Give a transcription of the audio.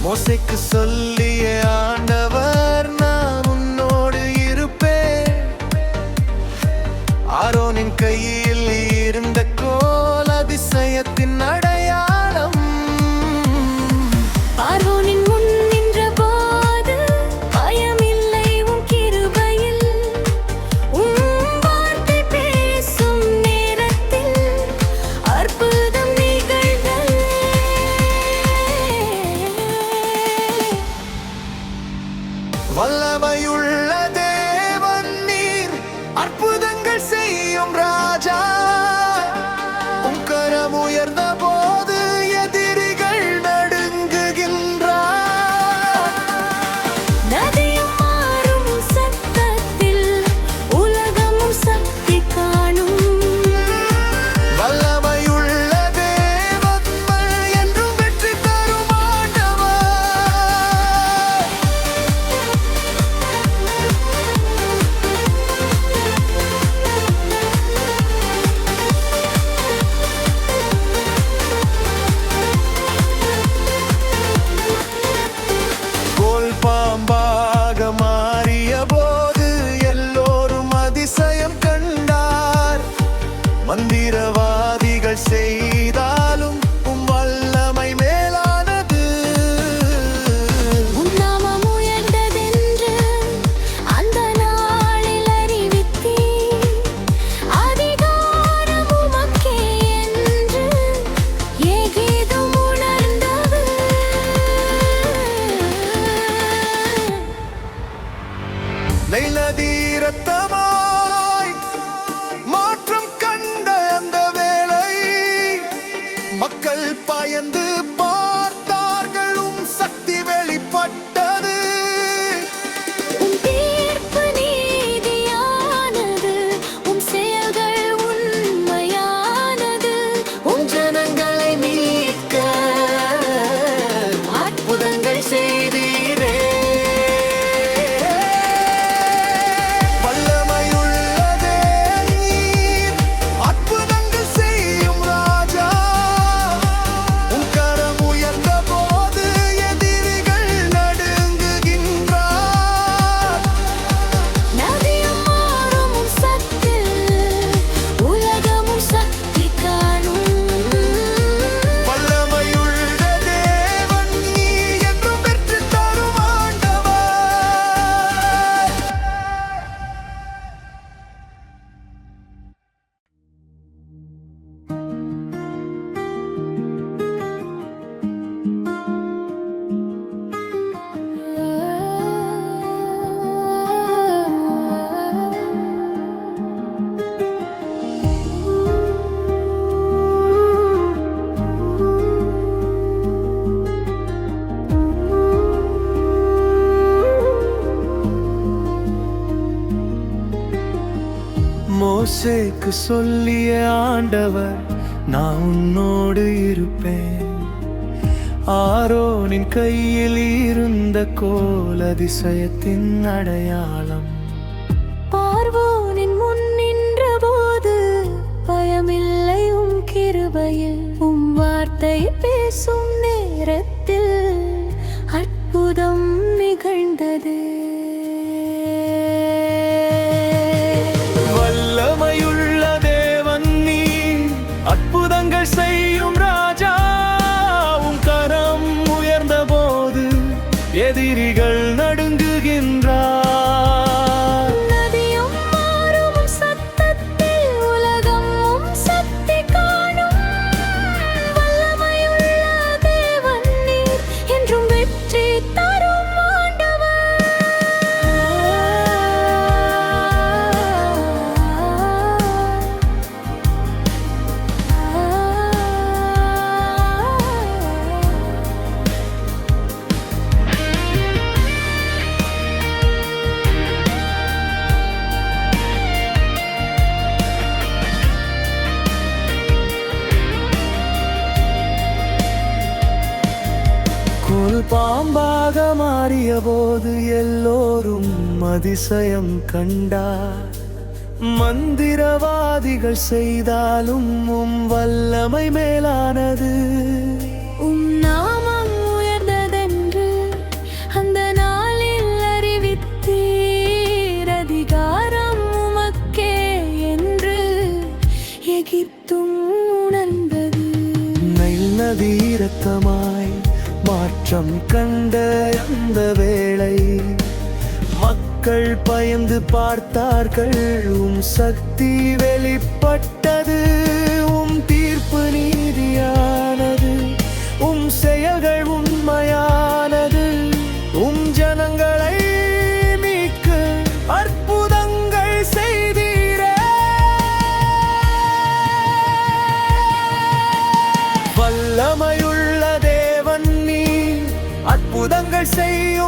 மோசேக்கு சொல்லிய ஆண்டவர், நான் உன்னோடு இருப்பேன். ஆரோனின் கையில் இருந்த கோல் அதிசயத்தின் அடையாளம். பார்வோனின் முன் நின்ற போது பயமில்லை உம் கிருபையில். உம் வார்த்தை பேசும் நேரத்தில் அற்புதம் நிகழ்ந்தது. வல்லமையுள்ள தேவன் நீர், அற்புதங்கள் செய்யும் ராஜா. உம் கரம் உயர்ந்த போது எதிரிகள் நடுங்குகின்றார். நதியும் மாறும் சத்தத்தில் உலகமும் சக்தி காணும். வல்லமையுள்ள தேவன் என்றும் வெற்றி தரும் ஆண்டவர். கோல் பாம்பாக மாறிய போது எல்லோரும் அதிசயம் கண்டார். மந்திரவாதிகள் செய்தாலும் உம் வல்லமை மேலானது. உம் நாமம் உயர்ந்ததென்று அந்த நாளில் அறிவித்தீர். அதிகாரம் உமக்கே என்று ஏகேதும் உணர்ந்தது. நைல் நதி இரத்தமாய் மாற்றம் கண்ட அந்த வேளை மக்கள் பயந்து பார்த்தார்கள். உம் சக்தி வெளிப்பட்டது. உம் தீர்ப்பு நீதியானது. உம் செயல்கள் உண்மையானது. உம் ஜனங்களை மீட்க அற்புதங்கள் செய்தீரே. வல்லமையுள்ளதே நீர், அற்புதங்கள் செய்யும் ராஜா. உம் கரம் உயர்ந்த போது எதிரிகள் நடுங்குகின்றார். நதியும் மாறும் உம் சத்தில் உலகமும் சக்தி காணும். வல்லமையுள்ள தேவன் நீர், என்றும் வெற்றி தரும் ஆண்டவர். மோசேக்கு சொல்லிய ஆண்டவர், நான் உன்னோடு இருப்பேன். ஆரோனின் கையில் இருந்த கோல் அதிசயத்தின் அடையாளம். பார்வோனின் முன் நின்ற போது பயமில்லை உம் கிருபையில். உம் வார்த்தை பேசும் நேரத்தில் அற்புதம் நிகழ்ந்தது. வல்லமையுள்ள தேவன் நீர், அற்புதங்கள் செய்யும் ராஜா. உம் கரம் உயர்ந்த போது எதிரிகள் நடுங்குகின்றார். நதியும் மாறும் உம் சத்தத்தில் உலகமும் சக்தி காணும். வல்லமையுள்ள தேவன் நீர், என்றும் வெற்றி தரும் ஆண்டவர். கோல் பாம்பாக மாறிய போது எல்லோரும் அதிசயம் கண்டார். மந்திரவாதிகள் செய்தாலும் உம் வல்லமை மேலானது. உம் நாமம் உயர்ந்ததென்று உனது இரக்கமாய் மாற்றம் கண்ட அந்த வேளை மக்கள் பயந்து பார்த்தார்கள். உம் சக்தி வெளிப்பட்டது, உம் தீர்ப்பு நீதியானது, உம் செயல்கள் உண்மையானது. உம் ஜனங்களை மீட்க அற்புதங்கள் செய்தீரே. வல்லமையுள்ள தேவன் நீ, அற்புதங்கள் செய்ய